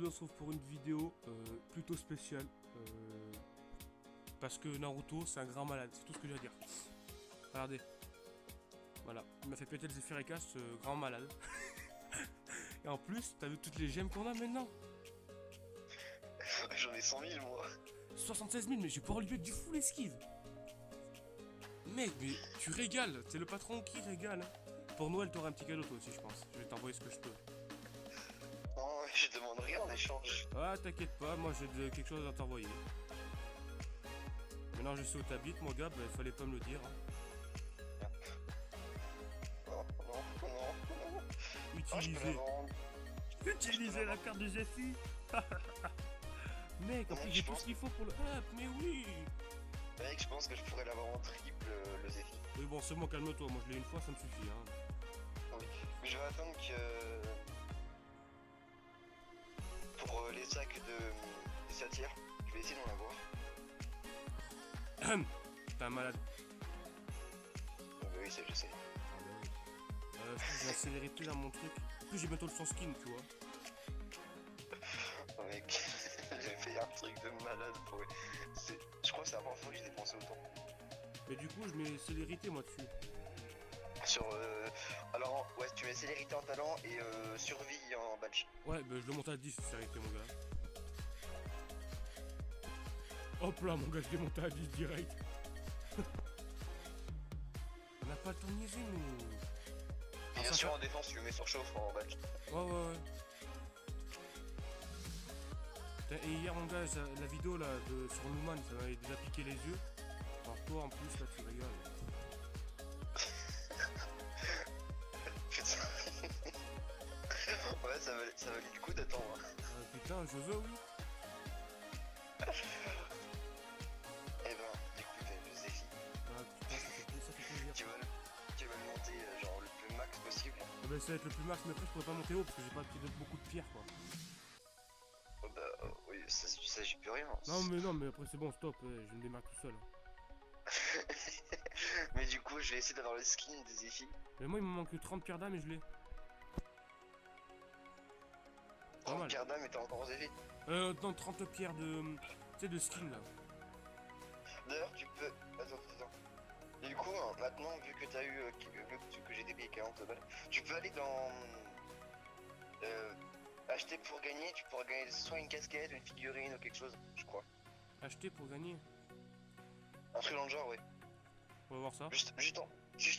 aujourd'hui on se retrouve pour une vidéo plutôt spéciale. Parce que Naruto c'est un grand malade, c'est tout ce que j'ai à dire. Regardez. Voilà, il m'a fait péter le Zephyrica, ce grand malade. Et en plus, t'as vu toutes les gemmes qu'on a maintenant? J'en ai 100 000 moi. 76 000, mais je vais pouvoir lui mettre du full esquive. Mec, mais tu régales, c'est le patron qui régale. Pour Noël, t'auras un petit cadeau toi aussi, je pense. Je vais t'envoyer ce que je peux. Non, je demande rien en échange. Ah, t'inquiète pas, moi j'ai quelque chose à t'envoyer. Maintenant je sais où t'habites, mon gars, bah, il fallait pas me le dire. Non. Oh, je peux la Utiliser. vendre. Utiliser la carte de Zephy. Mec, en plus j'ai tout ce qu'il faut pour le up, mais oui. Mec, je pense que je pourrais l'avoir en triple le Zephy. Oui, bon, c'est bon, calme-toi, moi je l'ai une fois, ça me suffit. Hein. Oui. Mais je vais attendre que. Pour les sacs de satire, je vais essayer d'en avoir. T'es un malade. Oh, bah oui, ça je sais. Ah bah oui. J'ai accéléré tout là mon truc. En plus j'ai bientôt le sans skin, tu vois. Oh, mec, j'ai fait un truc de malade pour. Je crois que c'est la première fois que j'ai dépensé autant. Mais du coup je mets célérité moi dessus. Sur. Alors, ouais, tu mets célérité en talent et survie en badge. Ouais, bah je le monte à 10, célérité mon gars. Hop là mon gars, je l'ai monté à 10 direct. On n'a pas le temps de niaiser nous. Et bien sûr, en défense, tu le mets sur chauffe en badge. Ouais. Putain, et hier mon gars, la vidéo là sur Luman, ça m'avait déjà piqué les yeux. Alors toi en plus là tu rigoles. Putain. Ouais, ça valait du coup d'attendre. Putain, je veux oui. Eh ben, écoute, le Zephy, Ah putain, ça fait plaisir. tu vas le monter genre le plus max possible. Ah bah, ça va être le plus max, mais après je pourrais pas monter haut parce que j'ai pas beaucoup de pierres quoi. Oh bah oui, ça j'y peux rien. Non mais après c'est bon, stop, je me démarre tout seul. Mais du coup, je vais essayer d'avoir le skin des Zephy. Mais moi il me manque que 30 pierres d'âme et je l'ai. Pas 30 mal. pierres d'âme et t'as encore Zephy. Non, 30 pierres de. Tu sais, de skin là. D'ailleurs, tu peux. Attends. Et du coup, hein, maintenant, vu que t'as eu. Que j'ai déblayé 40 balles, tu peux aller dans. Acheter pour gagner, tu pourras gagner soit une casquette, une figurine ou quelque chose, je crois. Acheter pour gagner. Un truc dans le genre, ouais. On va voir ça. Juste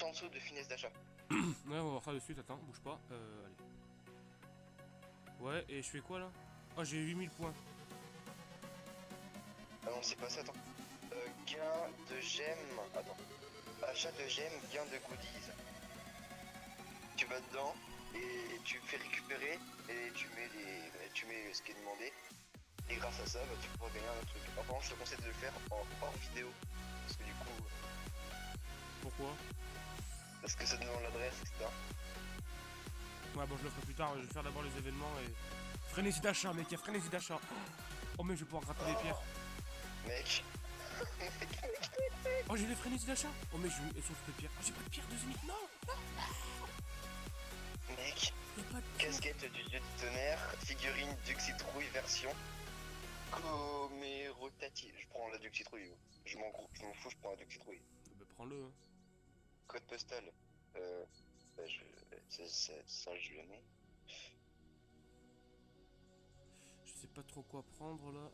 en dessous de finesse d'achat. Ouais, on va voir ça de suite, attends, bouge pas. Allez. Ouais, et je fais quoi là? Oh, j'ai 8000 points. Ah non, c'est pas ça, attends. Gain de gemmes. Attends. Achat de gemmes, gain de goodies. Tu vas dedans et tu fais récupérer et tu mets ce qui est demandé. Et grâce à ça, bah, tu pourras gagner un autre truc. Par contre, je te conseille de le faire en hors vidéo. Parce que du coup. Pourquoi? Parce que ça demande l'adresse, etc. Ouais, bon, je le ferai plus tard, je vais faire d'abord les événements et. Frénésie d'achat, mec, il y a frénésie d'achat. Oh, mais je vais pouvoir gratter des pierres. Mec. Oh, j'ai les frénésies d'achat. Oh, mais je vais sauver des pierres. Oh, j'ai pas de pierres de zénith, non. Mec. Y'a pas de Casquette du dieu du tonnerre, figurine Duc Citrouille version commémorative. Je prends la Duc Citrouille. Je m'en fous, je prends la Duc Citrouille. Bah, prends-le. Hein. Code postal. Ça, je le mets. Je sais pas trop quoi prendre là.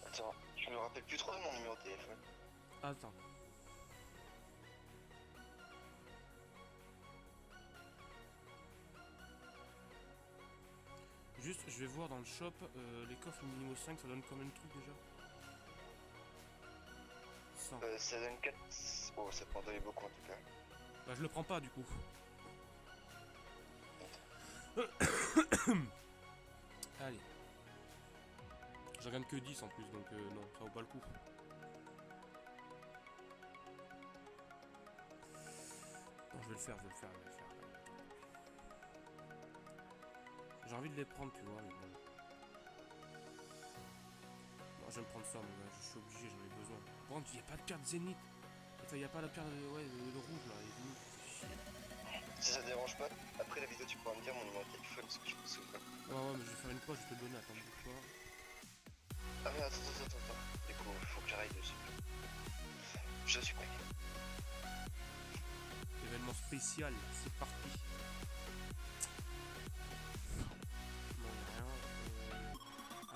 Attends, je me rappelle plus trop de mon numéro de téléphone. Attends. Juste, je vais voir dans le shop, les coffres niveau 5, ça donne combien de trucs déjà? 100. Ça donne 4. Oh, ça peut en donner beaucoup en tout cas. Bah, je le prends pas du coup. Allez. J'en gagne que 10 en plus, donc non, ça vaut pas le coup. Non, je vais le faire. J'ai envie de les prendre, tu vois, mais bon. Non, je vais me prendre ça, mais je suis obligé, j'en ai besoin. Par contre, il n'y a pas de pierre de zénith. Enfin, il n'y a pas la pierre de, ouais, de rouge, là. Si ça te dérange pas, après la vidéo, tu pourras me dire mon numéro de téléphone, parce que je me souviens. Ouais, mais je vais faire une pause, je vais te le donner, attends, bouge pas. Ah mais attends. Du coup, faut que j'arrête dessus. Je suis prêt. Événement spécial, c'est parti. Non, y'a rien.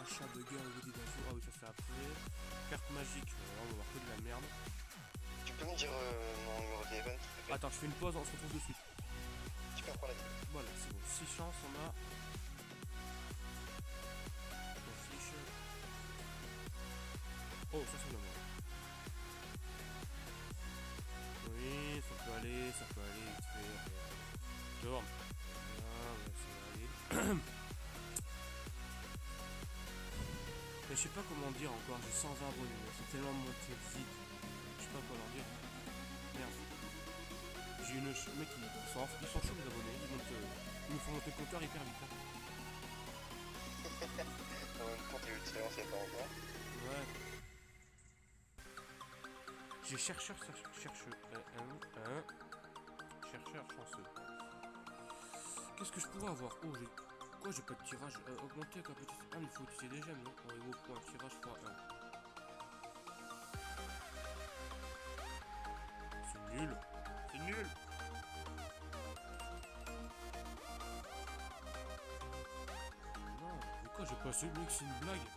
Achat de gain au goodie d'un jour. Ah oui, ça c'est après. Carte magique, on va voir que de la merde. Tu peux me dire mon numéro de téléphone, s'il te plaît? Attends, je fais une pause, on se retrouve de suite. Tu peux reprendre la vidéo. Voilà, c'est bon. 6 chances, on a. On fiche. Oh, ça c'est le moment. Oui, ça peut aller, vite fait. Tourne. Ah, ouais, ça va aller. Mais je sais pas comment dire encore, j'ai 120 abonnés, c'est tellement monté vite. Je sais pas quoi leur dire. Merde. J'ai une... Mec, ils sont chauds les abonnés, ils nous font monter le compteur hyper vite. Hein. En même temps, t'as eu l'expérience il y a pas longtemps. Ouais. J'ai chercheur chanceux. Qu'est-ce que je pourrais avoir? Oh, j'ai... Quoi, j'ai pas de tirage augmenté avec un petit... Ah, mais il faut utiliser des gemmes, non? On est au point, tirage x1. C'est nul. C'est nul. Non, mais quoi, j'ai passé, mec, c'est une blague.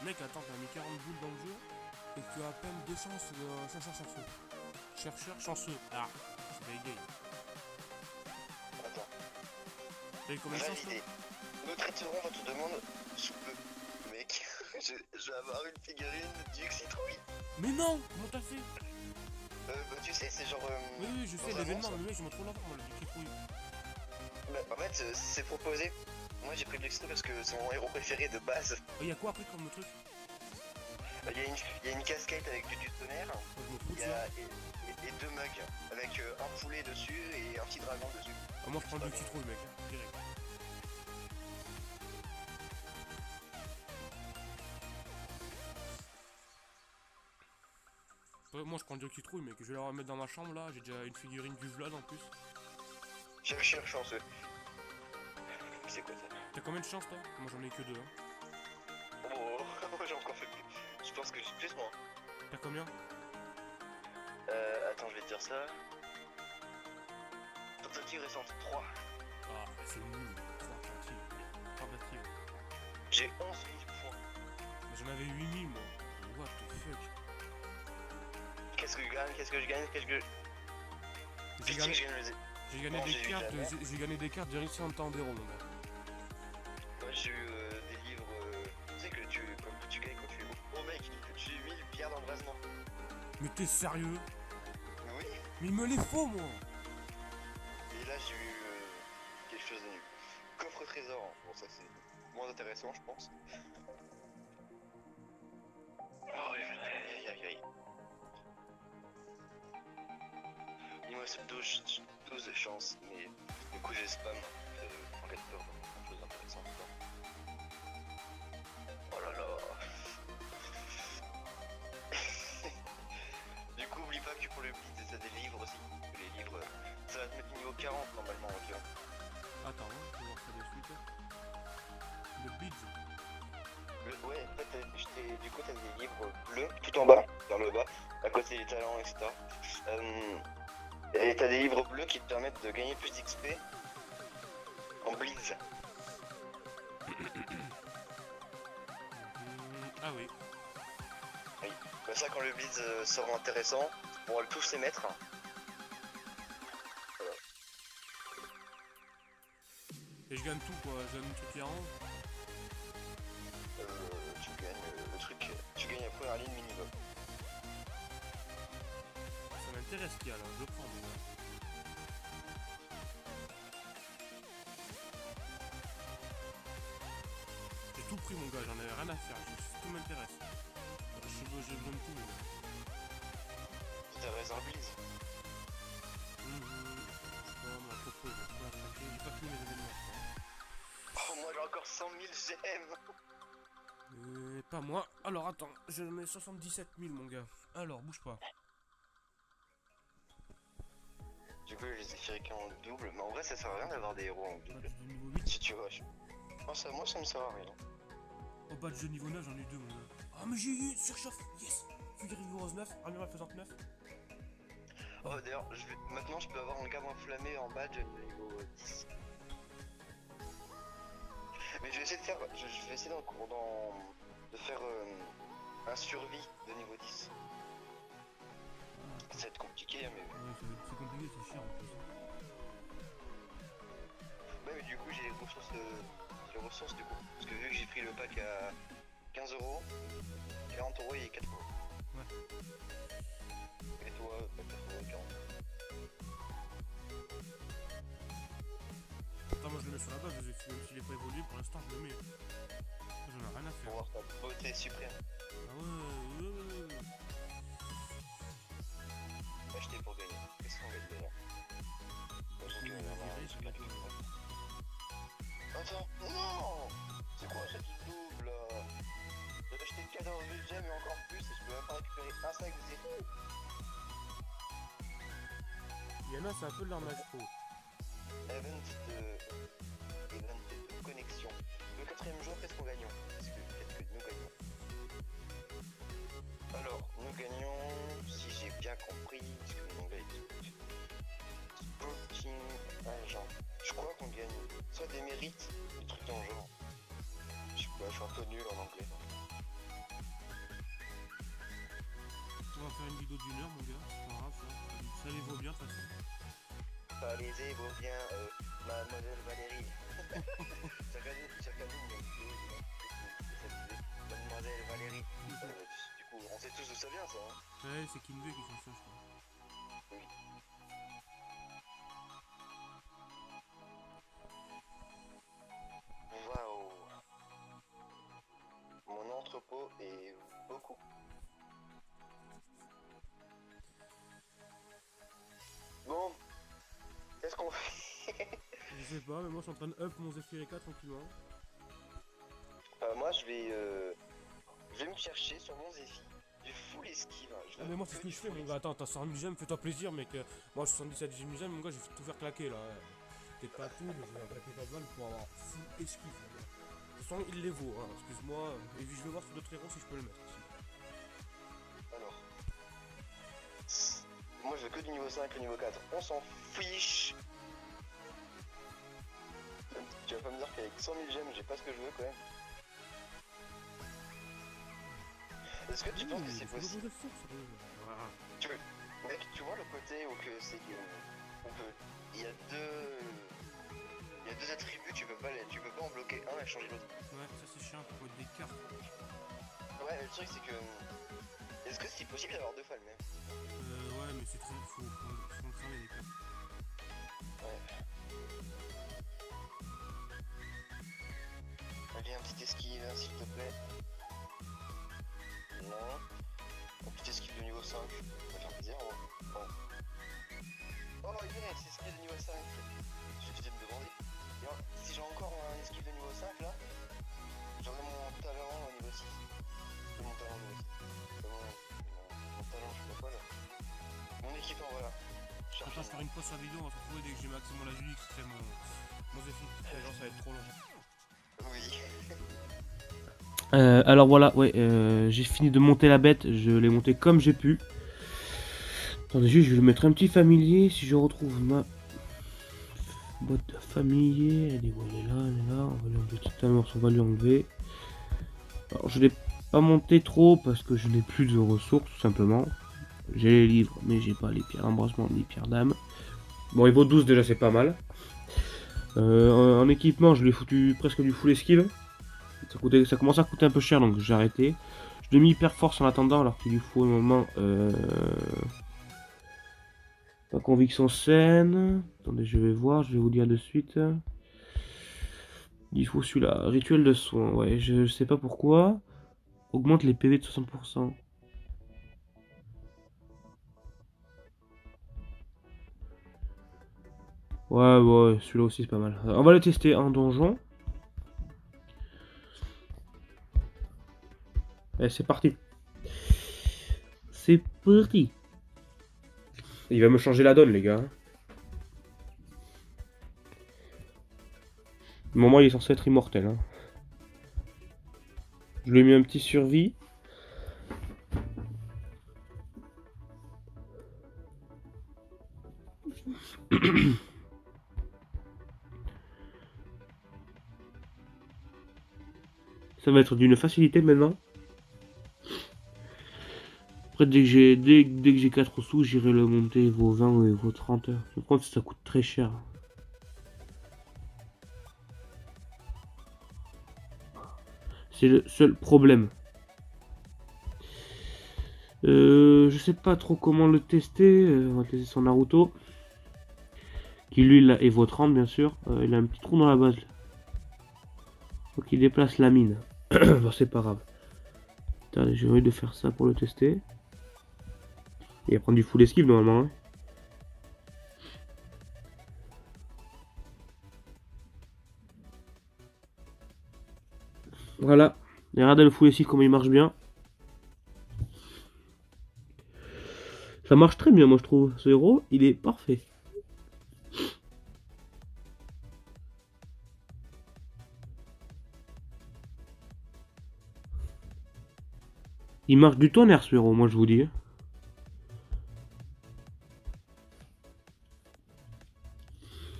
Mec, attends, t'as mis 40 boules dans le jeu et tu as à peine 2 chances de chercheur chanceux. Chercheur chanceux. Ah, je bégaye. Attends. T'as eu combien de chances, toi? Validé. Nous traiterons votre demande sous peu. Mec, je vais avoir une figurine du Citrouille. Mais non! Comment t'as fait? Bah tu sais, c'est genre... Oui, je sais, l'événement, mais mec, je me trouve l'enfant, moi, là, du Citrouille. Bah, en fait, c'est proposé. Moi, j'ai pris de l'extrait parce que c'est mon héros préféré de base. Oh, y'a quoi après comme truc? Il y a une casquette avec du tonnerre. Oh, je me fous de Il y ça. a et deux mugs avec un poulet dessus et un petit dragon dessus. Ah, moi, je prends du Citrouille, mec, hein, direct. Ouais, moi, je prends du Citrouille, mec, je vais la remettre dans ma chambre, là. J'ai déjà une figurine du Vlad en plus. Chercheur chanceux. C'est quoi ça? T'as combien de chances, toi? Moi, j'en ai que 2, hein. Oh, j'ai encore fait plus. Je pense que j'ai plus moi. T'as combien? Attends, je vais te dire ça. Tentative récente 3. Ah, c'est nul. Tentative. J'ai 11 000 points. Mais j'en avais 8000, moi. What the fuck? Qu'est-ce que je gagne? Qu'est-ce que je gagne? J'ai gagné, Non, j'ai gagné des cartes de Richard Tandero, mon gars. Moi, j'ai eu des livres. Tu sais que comme tu gagnes quand tu es oh mec, j'ai eu 1000 pierres d'embrasement. Mais t'es sérieux? Oui. Mais il me les faut, moi. Et là, j'ai eu quelque chose de nul. Coffre trésor. Bon, ça c'est moins intéressant, je pense. Oh, aïe. Il me reste 12 de chance, mais du coup j'ai spam en cas de peur, quelque chose d'intéressant dedans. Oh là là. Du coup, oublie pas que pour le blitz, t'as des livres aussi. Les livres, ça va te mettre niveau 40 normalement en violon. Attends, hein, je vais voir ça de suite. Le Beads. Ouais, en fait, du coup, t'as des livres bleus tout en bas, vers le bas, à côté des talents, etc. Et t'as des livres bleus qui te permettent de gagner plus d'XP en blitz. Ah oui. Oui. Comme ça, quand le blitz sera intéressant, on pourra tous les mettre. Voilà. Et je gagne tout, quoi. Je gagne tout qui arrange. Tu gagnes le truc, tu gagnes la première ligne minimum. Ça m'intéresse ce qu'il y a là, je le prends, mon gars. J'ai tout pris, mon gars, j'en avais rien à faire, tout m'intéresse. Je donne tout, mon gars. T'as raison, blitz. J'ai pas fini mes événements. Oh, moi j'ai encore 100 000 gemmes. Pas moi. Alors attends, je mets 77 000, mon gars. Alors, bouge pas. Zephyrica en double. Mais en vrai, ça sert à rien d'avoir des héros en double. Badge de niveau 8. Si tu vois, moi, ça me sert à rien. Au badge de niveau 9, j'en ai 2, mon gars. Ah, mais j'ai eu surchauffe. Yes. Fury Rose 9, Amiral faisant 9. Oh, d'ailleurs, maintenant, je peux avoir un garde enflammé en badge de niveau 10. Mais je vais essayer de faire. Je vais essayer de faire un survie de niveau 10. Ça va être compliqué, hein, mais. Ouais, c'est compliqué, c'est chiant en plus. Ouais, mais du coup, j'ai les ressources du coup. Parce que vu que j'ai pris le pack à 15 euros, 40 euros et 4 euros. Ouais. Et toi, 4 euros et 40. Attends, moi je le mets sur la base, même s'il est pas évolué, pour l'instant je le mets. J'en ai rien à Pour faire. voir ta beauté suprême. Ah ouais. Acheter pour gagner. Qu'est-ce qu'on gagne déjà? Il va virer, je vais virer. Attends, non! C'est quoi cette double là? Je vais acheter 14 gemmes et encore plus et je peux même pas récupérer un sac de zéro. Il y en a, c'est un peu de l'arnaque pro. Event de connexion. Le 4ème jour, qu'est-ce qu'on gagne? Qu'est-ce que nous gagnons? Alors, nous gagnons, si j'ai bien compris, ce que nous gagnons. Sporting agent. Je crois qu'on gagne soit des mérites, des trucs dans le genre. Je sais pas, je suis un peu nul en anglais. On va faire une vidéo d'1 heure, mon gars. C'est pas grave, ça les vaut bien de toute façon. Pas les vaut bien, mademoiselle Valérie. Chacun mademoiselle Valérie. Du coup, on sait tous d'où ça vient ça. Hein. Ouais, c'est Kinvey qui fait ça, je crois. Oui. Waouh. Mon entrepôt est beaucoup. Bon, qu'est-ce qu'on fait? Je sais pas, mais moi je suis en train de up mon Zephyrica tranquillement. Moi je vais me chercher sur mon Zephy. Du full esquive. Ah mais moi c'est ce que je fais mon gars, attends, t'as 100 gemmes, fais-toi plaisir mec. Moi 77 gemmes mon gars, j'ai tout faire claquer là. Peut-être pas tout, mais je vais claquer pas mal pour avoir full esquive mon gars. De toute façon il les vaut, hein, excuse-moi. Et puis je vais voir sur d'autres héros si je peux le mettre aussi. Alors. Moi je veux que du niveau 5 et niveau 4. On s'en fiche. Tu vas pas me dire qu'avec 100 000 gemmes j'ai pas ce que je veux quand même. Est-ce que tu penses que c'est possible? Mec, tu vois le côté où que c'est que il y a deux attributs, tu peux pas en bloquer un et changer l'autre. Ouais, ça c'est chiant pour être des cartes. Ouais, mais le truc c'est que est-ce que c'est possible d'avoir deux fois le même? Ouais, mais c'est très faut le cramer les cartes. Ouais. Allez, un petit esquive, hein, s'il te plaît. Non. Un petit esquive de niveau 5. Ça va faire plaisir, hein. Oh, oh yes, esquive de niveau 5. Suffisait de me demander. Et alors, si j'ai encore un esquive de niveau 5 là, j'aurai mon talent au niveau 6. C'est mon talent au niveau 6. Mon talent, je sais pas quoi là. Mon équipement, voilà. Attends, je ferai une pause sur la vidéo, on va se retrouver dès que j'ai maximum la Julie, qui fait mon Zephy. Genre ça va être trop long. Oui. Alors voilà, ouais, j'ai fini de monter la bête, je l'ai montée comme j'ai pu. Attendez juste, je vais lui mettre un petit familier, si je retrouve ma boîte de familier, elle est où? Elle est là, on va lui enlever tout un morceau, on va lui enlever. Alors je l'ai pas monté trop parce que je n'ai plus de ressources tout simplement. J'ai les livres, mais j'ai pas les pierres d'embrassement ni les pierres d'âme. Bon, il vaut 12 déjà, c'est pas mal. En équipement, je lui ai foutu presque du full esquive. Ça commence à coûter un peu cher, donc j'ai arrêté. Je l'ai mis hyper force en attendant, alors qu'il lui faut un moment. La conviction saine. Attendez, je vais voir, je vais vous dire de suite. Il faut celui-là, rituel de soin. Ouais, je sais pas pourquoi. Augmente les PV de 60%. Ouais, celui-là aussi c'est pas mal. On va le tester en donjon. Allez, c'est parti. C'est parti. Il va me changer la donne, les gars. Moment, il est censé être immortel. Hein. Je lui ai mis un petit survie. Ça va être d'une facilité maintenant. Après, dès que j'ai 4 sous, j'irai le monter vaut 20 ou vaut 30. Je crois que ça coûte très cher. C'est le seul problème. Je sais pas trop comment le tester. On va tester son Naruto. Qui lui là, vaut 30 bien sûr. Il a un petit trou dans la base. Faut qu'il déplace la mine. Bon, c'est pas grave. J'ai envie de faire ça pour le tester. Il va prendre du full esquive normalement. Hein. Voilà. Et regardez le full esquive comme il marche bien. Ça marche très bien moi je trouve. Ce héros il est parfait. Il marche du tonnerre ce héros moi je vous dis.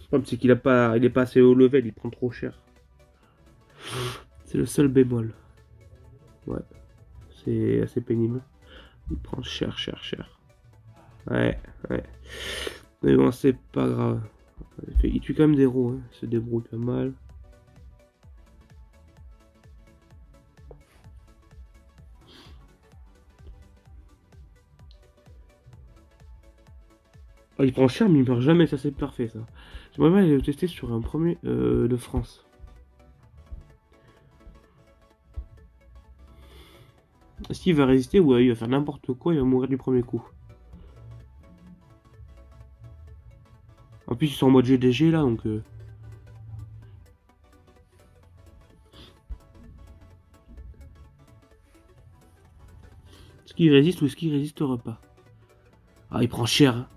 Le problème c'est qu'il est pas assez haut level, il prend trop cher. C'est le seul bémol. Ouais. C'est assez pénible. Il prend cher. Ouais. Mais bon, c'est pas grave. Il tue quand même des héros, hein. Il se débrouille pas mal. Oh, il prend cher, mais il meurt jamais, ça c'est parfait ça. J'aimerais bien aller le tester sur un premier de France. Est-ce qu'il va résister ou il va faire n'importe quoi, il va mourir du premier coup. En plus ils sont en mode GDG là donc... Est-ce qu'il résiste ou est-ce qu'il résistera pas? Ah il prend cher. Hein.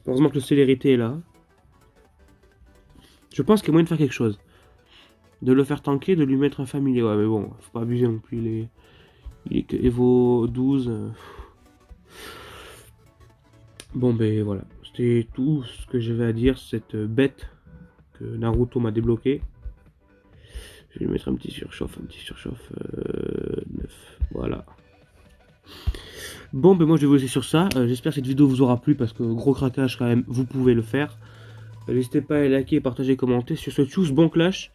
Heureusement que le célérité est là. Je pense qu'il y a moyen de faire quelque chose. De le faire tanker, de lui mettre un familier. Ouais mais bon, faut pas abuser non plus. Il est que Evo 12. Bon ben voilà. C'était tout ce que j'avais à dire. Cette bête que Naruto m'a débloqué. Je vais lui mettre un petit surchauffe 9. Voilà. Bon ben moi je vais vous laisser sur ça. J'espère que cette vidéo vous aura plu parce que gros craquage quand même, vous pouvez le faire. N'hésitez pas à liker, partager, commenter. Sur ce, tchuss, bon clash.